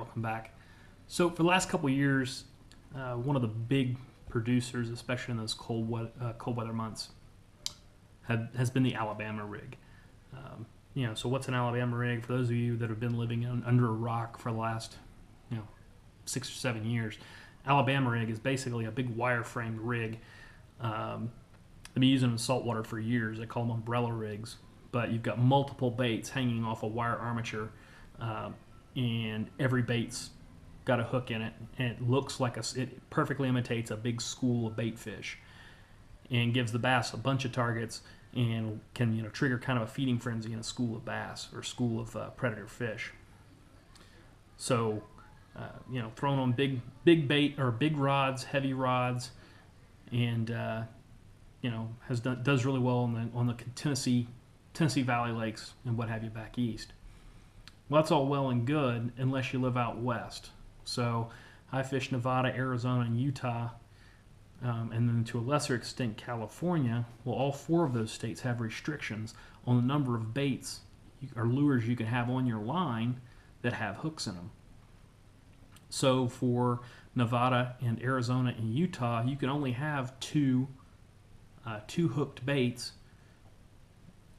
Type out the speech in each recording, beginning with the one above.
welcome back. So for the last couple of years, one of the big producers, especially in those cold weather months, has been the Alabama rig. So what's an Alabama rig? For those of you that have been living under a rock for the last 6 or 7 years, Alabama rig is basically a big wire-framed rig. They've been using in saltwater for years. They call them umbrella rigs, but you've got multiple baits hanging off a wire armature, and every bait's got a hook in it, and it looks like it perfectly imitates a big school of bait fish, and gives the bass a bunch of targets, and can trigger kind of a feeding frenzy in a school of bass or school of predator fish. So, throwing on big bait or big rods, heavy rods, and does really well on the Tennessee Valley lakes and what have you back east. Well, that's all well and good unless you live out west. So I fish Nevada, Arizona, and Utah, and then to a lesser extent California. Well, all 4 of those states have restrictions on the number of baits or lures you can have on your line that have hooks in them. So for Nevada and Arizona and Utah, you can only have two hooked baits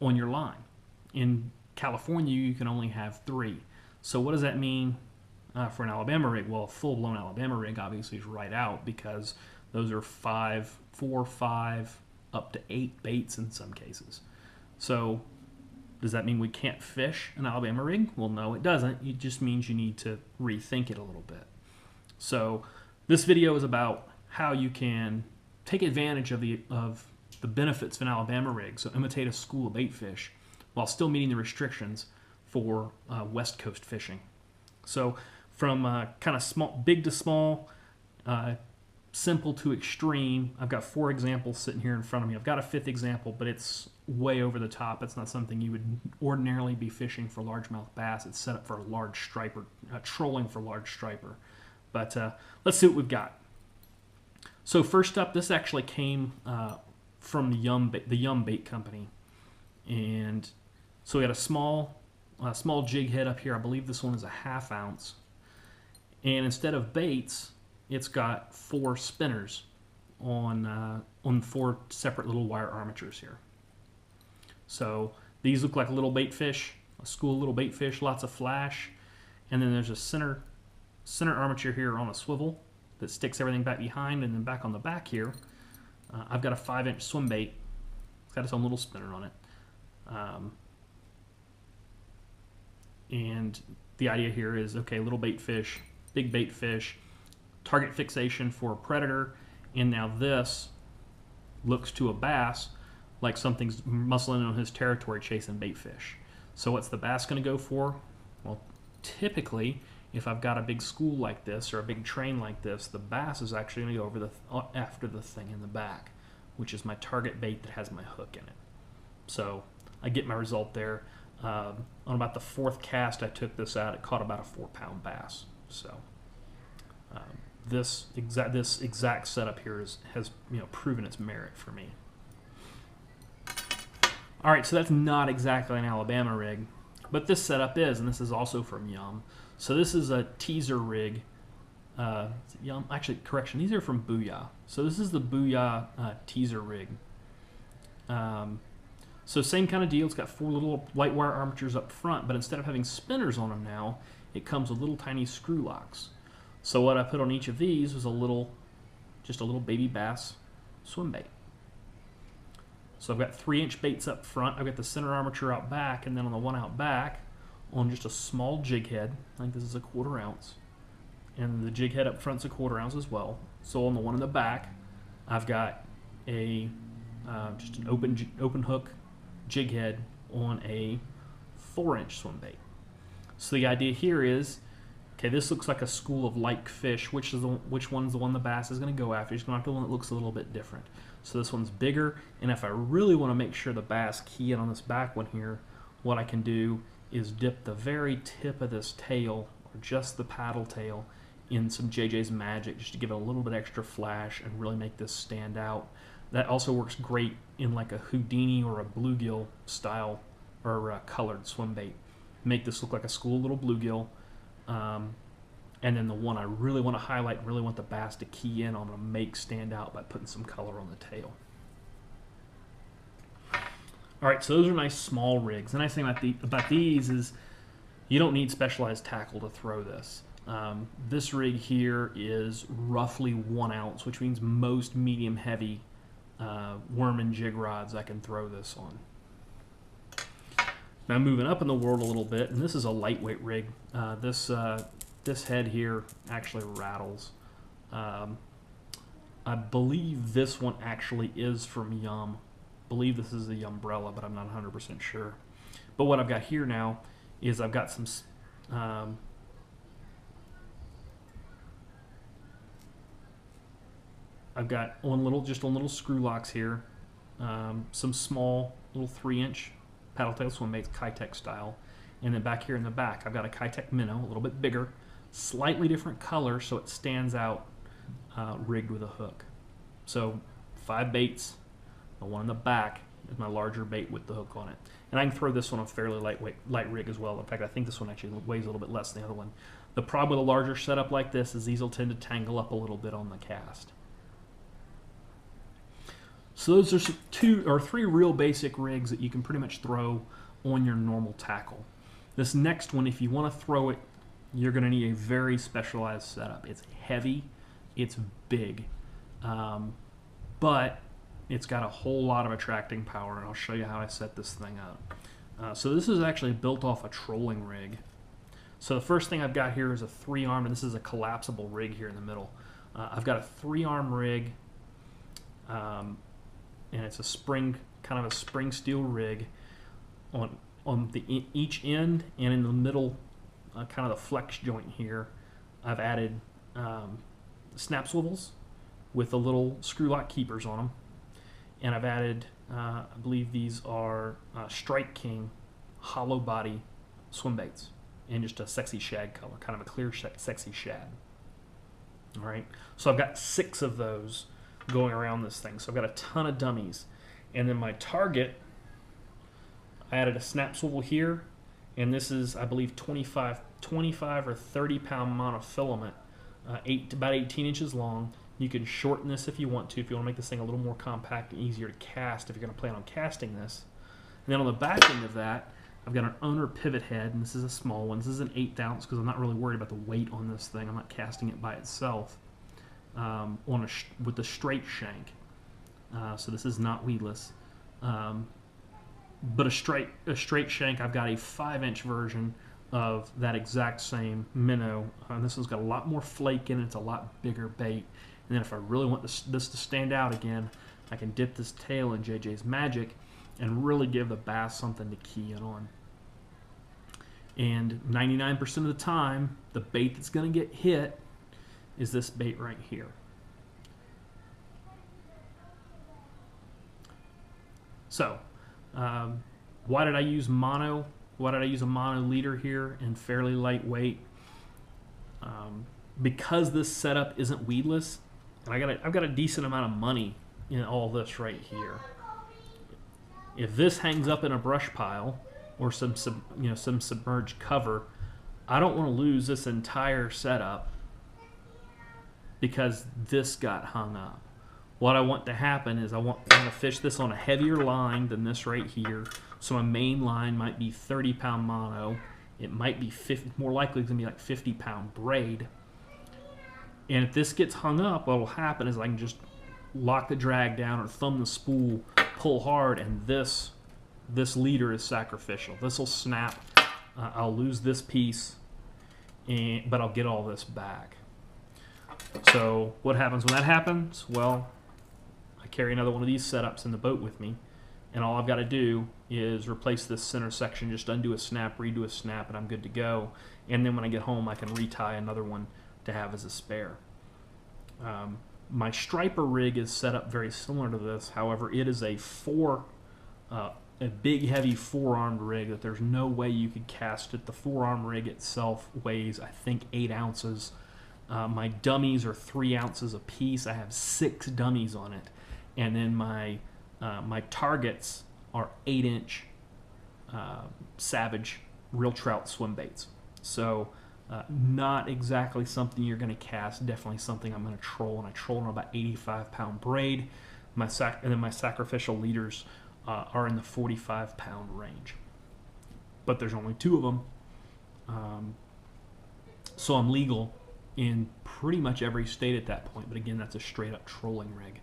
on your line. In California, you can only have 3. So what does that mean for an Alabama rig? Well, a full-blown Alabama rig obviously is right out, because those are 4, 5, up to 8 baits in some cases. So does that mean we can't fish an Alabama rig? Well, no, it doesn't. It just means you need to rethink it a little bit. So this video is about how you can take advantage of the benefits of an Alabama rig, so imitate a school of bait fish, while still meeting the restrictions for West Coast fishing. So from kind of big to small, simple to extreme, I've got 4 examples sitting here in front of me. I've got a 5th example, but it's way over the top. It's not something you would ordinarily be fishing for largemouth bass. It's set up for a large striper, trolling for large striper. But let's see what we've got. So first up, this actually came from the Yum Bait Company, and so we had a small jig head up here. I believe this one is a 1/2 ounce, and instead of baits, it's got 4 spinners on 4 separate little wire armatures here. So these look like little bait fish, a school of little bait fish, lots of flash, and then there's a center armature here on a swivel that sticks everything back behind, and then back on the back here, I've got a 5-inch swim bait. It's got its own little spinner on it. And the idea here is, okay, little bait fish, big bait fish, target fixation for a predator, and now this looks to a bass like something's muscling on his territory chasing bait fish. So what's the bass going to go for? Well, typically, if I've got a big school like this or a big train like this, the bass is actually going to go over after the thing in the back, which is my target bait that has my hook in it. So I get my result there. On about the 4th cast I took this out, it caught about a 4-pound bass. So this exact setup here has proven its merit for me. All right, so that's not exactly an Alabama rig, but this setup is, and this is also from Yum. So this is a teaser rig. Yum, actually, correction, these are from Booyah. So this is the Booyah teaser rig. So same kind of deal. It's got 4 little white wire armatures up front, but instead of having spinners on them now, it comes with little tiny screw locks. So what I put on each of these was just a little baby bass swim bait. So I've got 3-inch baits up front. I've got the center armature out back, and then on the one out back, on just a small jig head, I think this is a 1/4 ounce, and the jig head up front's a 1/4 ounce as well. So on the one in the back, I've got a just an open hook jig head on a 4-inch swim bait. So the idea here is, okay, this looks like a school of like fish. Which one's the one the bass is going to go after? He's going after the one that looks a little bit different. So this one's bigger, and if I really want to make sure the bass key in on this back one here, what I can do is dip the very tip of this tail, or just the paddle tail, in some JJ's Magic, just to give it a little bit extra flash and really make this stand out. That also works great in like a Houdini or a bluegill style or colored swim bait. Make this look like a school little bluegill. And then the one I really want to highlight, really want the bass to key in, I'm going to make stand out by putting some color on the tail. All right, so those are nice small rigs. The nice thing about these is you don't need specialized tackle to throw this. This rig here is roughly 1 ounce, which means most medium heavy worm and jig rods I can throw this on. Now moving up in the world a little bit, and this is a lightweight rig. This head here actually rattles. I believe this one actually is from Yum. I believe this is the Umbrella, but I'm not 100% sure. But what I've got here now is I've got some I've got just on little screw locks here, some small little 3-inch paddle tail swim baits, Kitech style, and then back here in the back I've got a Kitech minnow, a little bit bigger, slightly different color so it stands out, rigged with a hook. So 5 baits. The one in the back is my larger bait with the hook on it. And I can throw this one on a fairly light rig as well. In fact, I think this one actually weighs a little bit less than the other one. The problem with a larger setup like this is these will tend to tangle up a little bit on the cast. So those are 2 or 3 real basic rigs that you can pretty much throw on your normal tackle. This next one, if you want to throw it, you're going to need a very specialized setup. It's heavy, it's big, but it's got a whole lot of attracting power, and I'll show you how I set this thing up. So this is actually built off a trolling rig. So the first thing I've got here is a 3-arm, and this is a collapsible rig here in the middle. I've got a 3-arm rig, and it's a spring, kind of a spring steel rig on each end, and in the middle, kind of the flex joint here, I've added snap swivels with the little screw lock keepers on them. And I've added, I believe these are Strike King hollow body swim baits in just a sexy shad color, kind of a clear sexy shad. All right, so I've got 6 of those going around this thing. So I've got a ton of dummies. And then my target, I added a snap swivel here, and this is, I believe, 25 or 30 pound monofilament, about 18 inches long. You can shorten this if you want to make this thing a little more compact and easier to cast if you're going to plan on casting this. And then on the back end of that, I've got an owner pivot head, and this is a small one. This is an 1/8 ounce because I'm not really worried about the weight on this thing. I'm not casting it by itself, with the straight shank. So this is not weedless. But a straight shank, I've got a 5-inch version of that exact same minnow. This one's got a lot more flake in it. It's a lot bigger bait. And then if I really want this to stand out again, I can dip this tail in JJ's Magic and really give the bass something to key in on. And 99% of the time, the bait that's going to get hit is this bait right here. So, why did I use mono? Why did I use a mono leader here and fairly lightweight? Because this setup isn't weedless, and I've got a decent amount of money in all this right here. If this hangs up in a brush pile or some submerged cover, I don't want to lose this entire setup because this got hung up. What I want to happen is I'm going to fish this on a heavier line than this right here. So my main line might be 30 pound mono. It might be more likely it's going to be like 50 pound braid. And if this gets hung up, what will happen is I can just lock the drag down or thumb the spool, pull hard, and this leader is sacrificial. This will snap. I'll lose this piece, but I'll get all this back. So what happens when that happens? Well, I carry another one of these setups in the boat with me, and all I've got to do is replace this center section, just undo a snap, redo a snap, and I'm good to go. And then when I get home, I can retie another one to have as a spare. My striper rig is set up very similar to this. However, it is a big, heavy 4-armed rig that there's no way you could cast it. The 4-arm rig itself weighs, I think, 8 ounces. My dummies are 3 ounces a piece. I have 6 dummies on it, and then my targets are 8-inch Savage real trout swim baits. So Not exactly something you're going to cast. Definitely something I'm going to troll, and I troll on about 85-pound braid. And then my sacrificial leaders are in the 45-pound range. But there's only 2 of them, so I'm legal in pretty much every state at that point. But again, that's a straight-up trolling rig.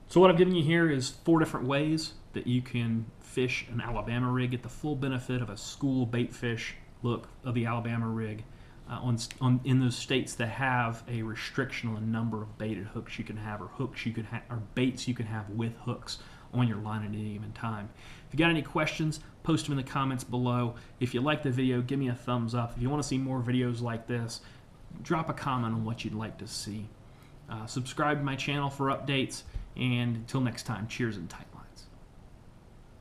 So what I've given you here is 4 different ways that you can fish an Alabama rig, get the full benefit of a school bait fish look of the Alabama rig in those states that have a restriction on the number of baited hooks you can have, or hooks you can have, or baits you can have with hooks on your line at any given time. If you got any questions, post them in the comments below. If you like the video, give me a thumbs up. If you want to see more videos like this, drop a comment on what you'd like to see. Subscribe to my channel for updates, and until next time, cheers and tight.